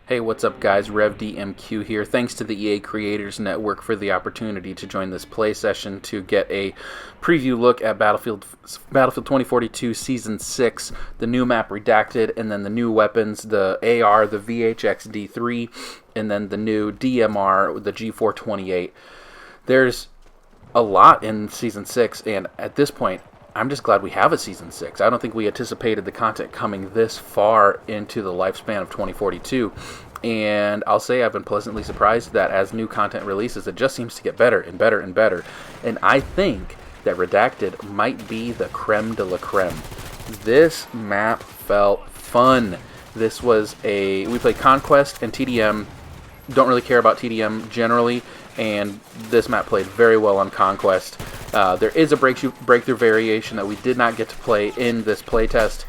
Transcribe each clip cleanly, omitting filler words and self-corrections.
Hey, what's up guys? RevDMQ here. Thanks to the EA Creators Network for the opportunity to join this play session to get a preview look at Battlefield 2042 Season 6, the new map Redacted, and then the new weapons, the AR, the VHX-D3, and then the new DMR, the G428. There's a lot in Season 6, and at this point, I'm just glad we have a Season 6. I don't think we anticipated the content coming this far into the lifespan of 2042. And I'll say I've been pleasantly surprised that as new content releases, it just seems to get better and better and better. And I think that Redacted might be the creme de la creme. This map felt fun. We played Conquest and TDM. Don't really care about TDM generally, and this map played very well on Conquest. There is a breakthrough variation that we did not get to play in this playtest,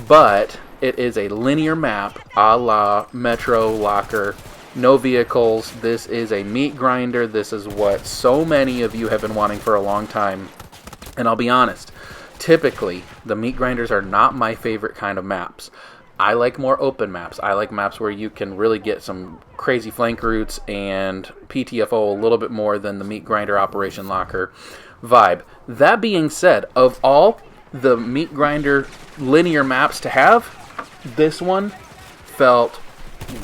but it is a linear map a la Metro Locker. No vehicles. This is a meat grinder. This is what so many of you have been wanting for a long time. And I'll be honest, typically the meat grinders are not my favorite kind of maps. I like more open maps. I like maps where you can really get some crazy flank routes and PTFO a little bit more than the meat grinder Operation Locker vibe. That being said, of all the meat grinder linear maps to have, this one felt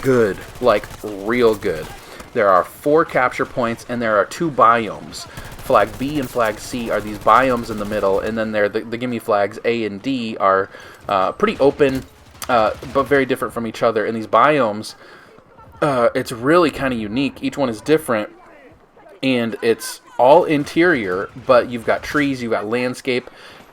good, like real good. There are 4 capture points and there are 2 biomes. Flag B and Flag C are these biomes in the middle, and then the gimme flags A and D are pretty open, but very different from each other. And these biomes, it's really kind of unique. Each one is different, and it's all interior, but you've got trees, you've got landscape,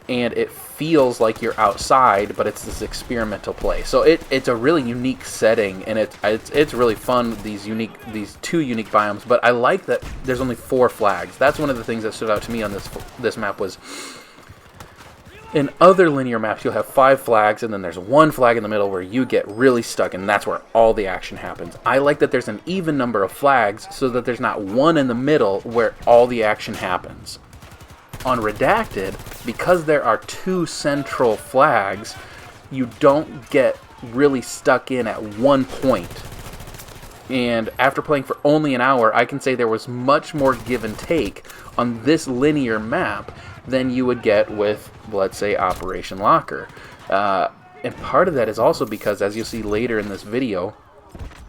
and it feels like you're outside, but it's this experimental play. So it's a really unique setting, and it's really fun, these 2 unique biomes. But I like that there's only 4 flags. That's one of the things that stood out to me on this map. Was in other linear maps you'll have 5 flags, and then there's 1 flag in the middle where you get really stuck, and that's where all the action happens. I like that there's an even number of flags so that there's not one in the middle where all the action happens. On Redacted, because there are 2 central flags, you don't get really stuck in at one point. And after playing for only an hour, I can say there was much more give and take on this linear map than you would get with, let's say, Operation Locker. And part of that is also because, as you'll see later in this video,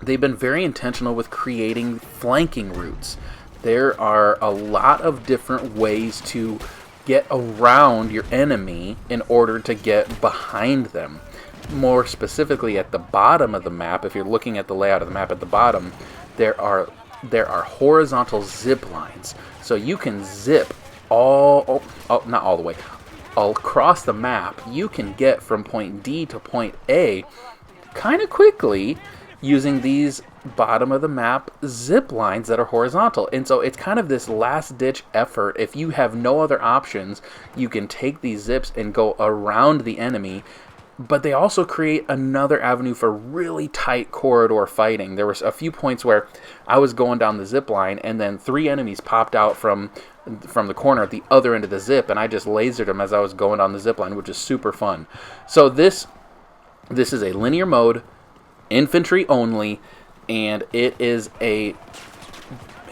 they've been very intentional with creating flanking routes. There are a lot of different ways to get around your enemy in order to get behind them. More specifically, at the bottom of the map, if you're looking at the layout of the map at the bottom, there are horizontal zip lines. So you can zip not all the way, across the map. You can get from point D to point A kind of quickly using these bottom of the map zip lines that are horizontal. And so it's kind of this last ditch effort. If you have no other options, you can take these zips and go around the enemy. But they also create another avenue for really tight corridor fighting. There was a few points where I was going down the zip line, and then 3 enemies popped out from the corner at the other end of the zip, and I just lasered them as I was going down the zip line, which is super fun. So this is a linear mode, infantry only, and it is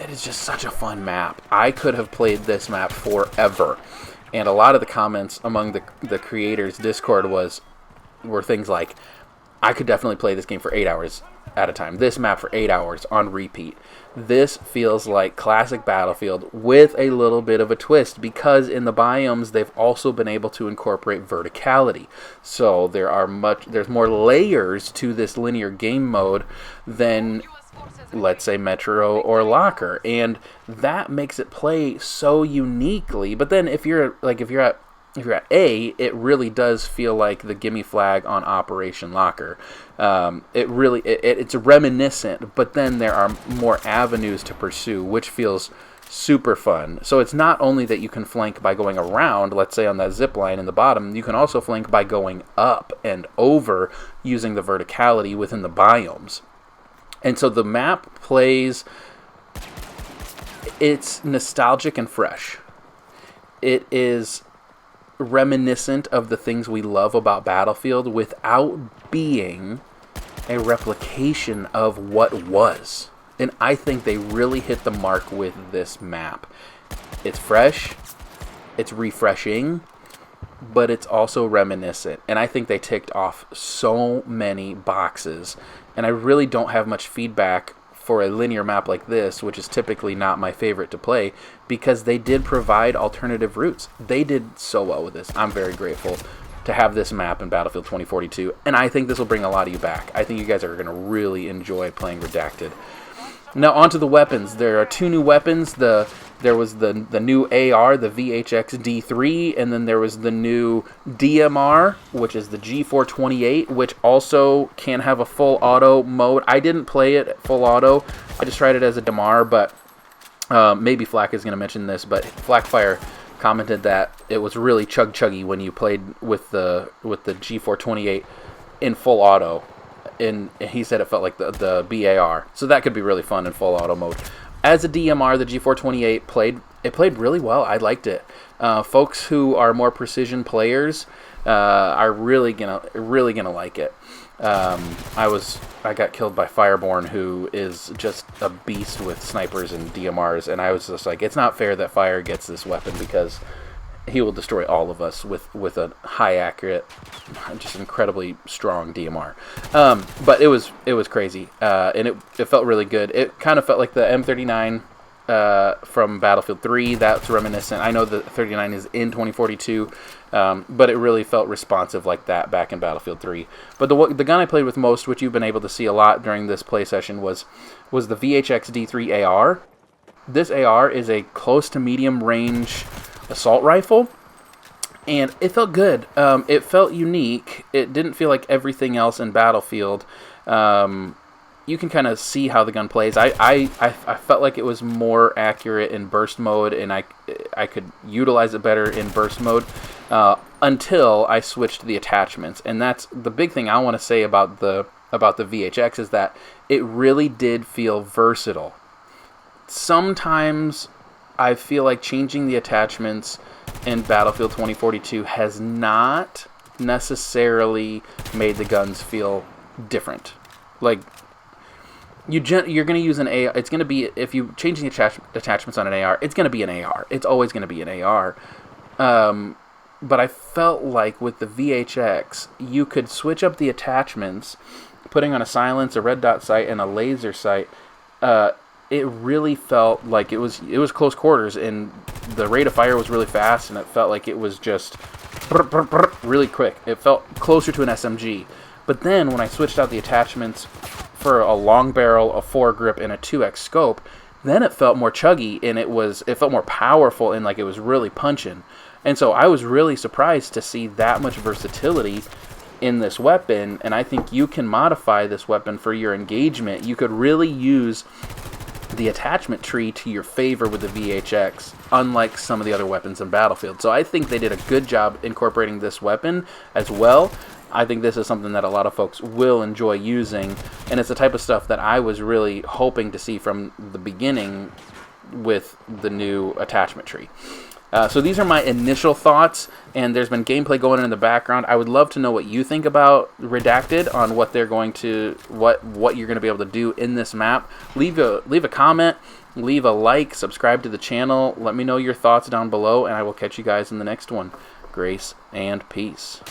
just such a fun map. I could have played this map forever. And a lot of the comments among the creators' Discord were things like, I could definitely play this game for 8 hours at a time. This map for 8 hours on repeat. This feels like classic Battlefield with a little bit of a twist, because in the biomes they've also been able to incorporate verticality. So there's more layers to this linear game mode than, let's say, Metro or Locker, and that makes it play so uniquely. But then if you're at A, it really does feel like the gimme flag on Operation Locker. It's reminiscent, but then there are more avenues to pursue, which feels super fun. So it's not only that you can flank by going around, let's say on that zip line in the bottom, you can also flank by going up and over using the verticality within the biomes. And so the map plays, it's nostalgic and fresh. It is reminiscent of the things we love about Battlefield without being a replication of what was. And I think they really hit the mark with this map. It's fresh, it's refreshing, but it's also reminiscent. And I think they ticked off so many boxes. And I really don't have much feedback for a linear map like this, which is typically not my favorite to play, because they did provide alternative routes. They did so well with this. I'm very grateful to have this map in Battlefield 2042, and I think this will bring a lot of you back. I think you guys are going to really enjoy playing Redacted. Now onto the weapons. There are 2 new weapons. There was the new AR, the VHX D3, and then there was the new DMR, which is the G428, which also can have a full auto mode. I didn't play it full auto. I just tried it as a DMR, but maybe Flack is going to mention this, but Flackfire commented that it was really chuggy when you played with the G428 in full auto. And he said it felt like the BAR. So that could be really fun in full auto mode. As a DMR, the G428 played really well. I liked it. Folks who are more precision players are really gonna like it. I got killed by Fireborn, who is just a beast with snipers and DMRs, and I was just like, it's not fair that Fire gets this weapon because he will destroy all of us with a high accurate, just incredibly strong DMR. But it was crazy, and it felt really good. It kind of felt like the M39 from Battlefield 3. That's reminiscent. I know the 39 is in 2042, but it really felt responsive like that back in Battlefield 3. But the gun I played with most, which you've been able to see a lot during this play session, was the VHX D3 AR. This AR is a close to medium range assault rifle, and it felt good. It felt unique. It didn't feel like everything else in Battlefield. You can kind of see how the gun plays. I felt like it was more accurate in burst mode, and I could utilize it better in burst mode until I switched the attachments. And that's the big thing I want to say about the VHX, is that it really did feel versatile. Sometimes I feel like changing the attachments in Battlefield 2042 has not necessarily made the guns feel different. Like, you're going to use an AR. It's going to be, if you change the attachments on an AR, it's going to be an AR. It's always going to be an AR. But I felt like with the VHX, you could switch up the attachments, putting on a silence, a red dot sight, and a laser sight. It really felt like it was close quarters, and the rate of fire was really fast, and it felt like it was just really quick. It felt closer to an SMG. But then when I switched out the attachments for a long barrel, a foregrip, and a 2x scope, then it felt more chuggy, and it felt more powerful, and like it was really punching. And so I was really surprised to see that much versatility in this weapon, and I think you can modify this weapon for your engagement. You could really use the attachment tree to your favor with the VHX, unlike some of the other weapons in Battlefield. So I think they did a good job incorporating this weapon as well. I think this is something that a lot of folks will enjoy using, and it's the type of stuff that I was really hoping to see from the beginning with the new attachment tree. So these are my initial thoughts, and there's been gameplay going on in the background. I would love to know what you think about Redacted, on what they're going to, what you're going to be able to do in this map. Leave a comment, leave a like, subscribe to the channel. Let me know your thoughts down below, and I will catch you guys in the next one. Grace and peace.